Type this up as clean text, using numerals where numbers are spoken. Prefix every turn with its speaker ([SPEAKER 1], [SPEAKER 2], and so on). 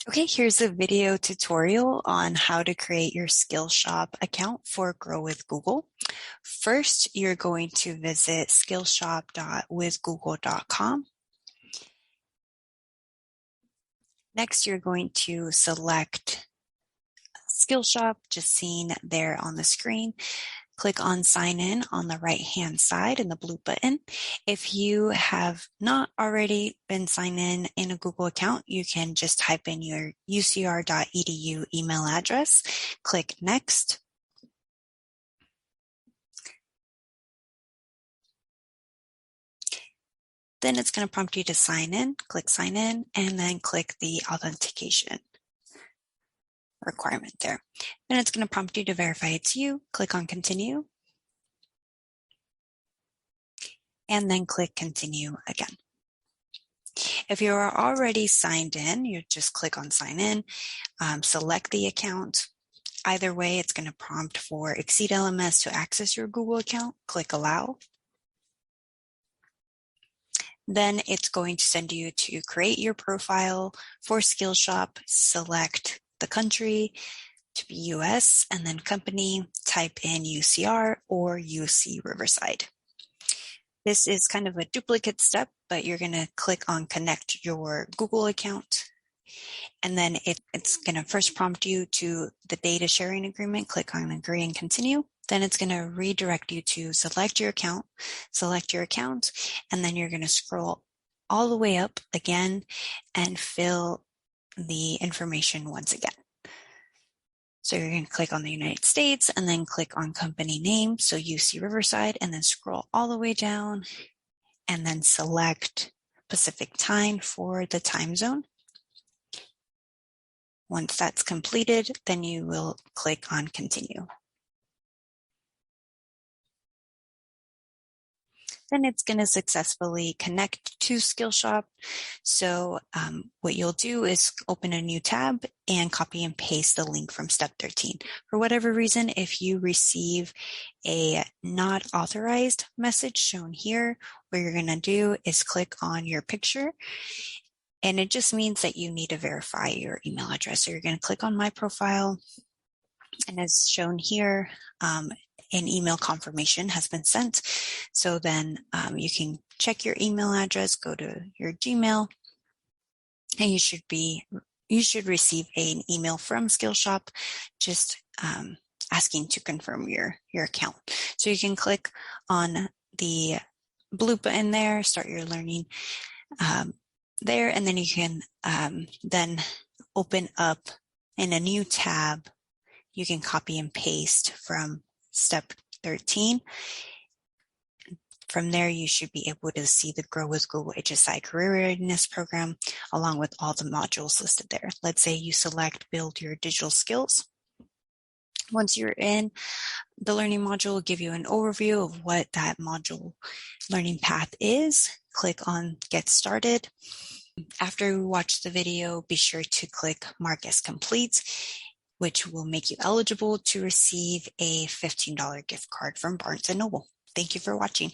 [SPEAKER 1] Okay, here's a video tutorial on how to create your Skillshop account for Grow with Google. First, you're going to visit skillshop.withgoogle.com. Next, you're going to select Skillshop, just seen there on the screen. Click on sign in on the right hand side in the blue button. If you have not already been signed in a Google account, you can just type in your ucr.edu email address, click next. Then it's going to prompt you to sign in, click sign in, and then click the authentication requirement there. Then it's going to prompt you to verify it's you, click on continue, and then click continue again. If you are already signed in, you just click on sign in, select the account. Either way, it's going to prompt for Exceed LMS to access your Google account, click allow. Then it's going to send you to create your profile for Skillshop, select the country to be US, and then company, type in UCR or UC Riverside. This is kind of a duplicate step, but you're going to click on connect your Google account. And then it's going to first prompt you to the data sharing agreement. Click on agree and continue. Then it's going to redirect you to select your account, and then you're going to scroll all the way up again and fill the information once again. So you're going to click on the United States and then click on company name, so UC Riverside, and then scroll all the way down and then select Pacific time for the time zone. Once that's completed, then you will click on continue. Then it's going to successfully connect to Skillshop. So what you'll do is open a new tab and copy and paste the link from step 13. For whatever reason, if you receive a not authorized message shown here, what you're going to do is click on your picture. And it just means that you need to verify your email address. So you're going to click on my profile, and as shown here, an email confirmation has been sent. So then you can check your email address, go to your Gmail, and you should receive an email from Skillshop just asking to confirm your account. So you can click on the blue button there, start your learning there, and then you can then open up in a new tab. You can copy and paste from step 13. From there, you should be able to see the Grow with Google HSI Career Readiness Program, along with all the modules listed there. Let's say you select Build Your Digital Skills. Once you're in, the learning module will give you an overview of what that module learning path is. Click on Get Started. After you watch the video, be sure to click Mark as Complete, which will make you eligible to receive a $15 gift card from Barnes & Noble. Thank you for watching.